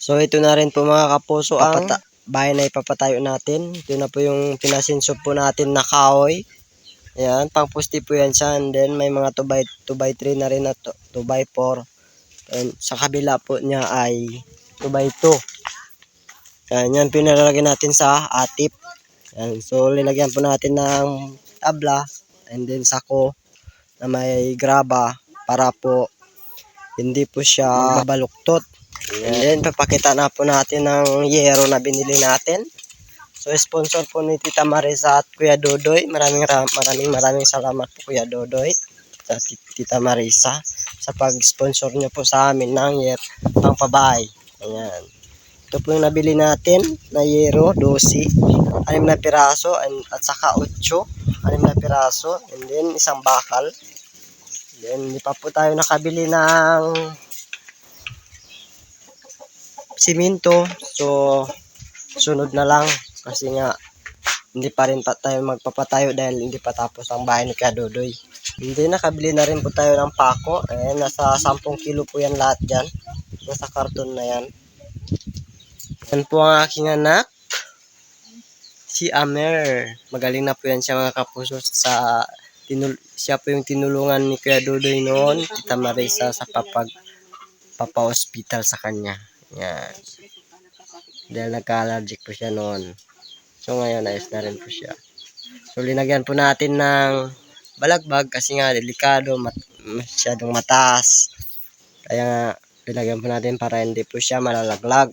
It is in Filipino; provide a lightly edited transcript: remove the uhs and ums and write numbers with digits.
So ito na rin po mga kapuso ang bahay na ipapatayo natin. Ito na po yung pinasinsob po natin na kahoy. Ayan, pang pusti po yan siya. And then may mga 2x3 na rin na 2x4. And sa kabila po niya ay 2x2. Ayan, yan pinalalagay natin sa atip. Ayan, so lilagyan po natin ng tabla and then sako na may graba para po hindi po siya mabaluktot. And then papakita na po natin ng yero na binili natin. So sponsor po ni Tita Marisa at Kuya Dodoy. Maraming salamat po Kuya Dodoy at Tita Marisa sa pag-sponsor niyo po sa amin ng pang pabahay. Ayan. Ito po yung nabili natin na yero, 12, 6 na piraso at saka 8, 6 na piraso and then isang bakal. Then hindi pa po tayo nakabili ng simento. So sunod na lang kasi nga hindi pa rin tayo magpapatayo dahil hindi pa tapos ang bahay ni Kadodoy. Hindi nakabili na rin po tayo ng pako. Ayan, nasa 10 kilo po yan lahat dyan. Nasa karton na yan. Yan po ang aking anak. Si Amer. Magaling na po yan siya mga kapuso. Siya po yung tinulungan ni Kuya Dodoy noon. Tita Marisa sa papa-hospital sa kanya. Yan. Dahil nagka-allergic po siya noon. So ngayon ayos na rin po siya. So linagyan po natin ng balagbag kasi nga delikado, masyadong mataas. Kaya nga linagyan po natin para hindi po siya malalaglag.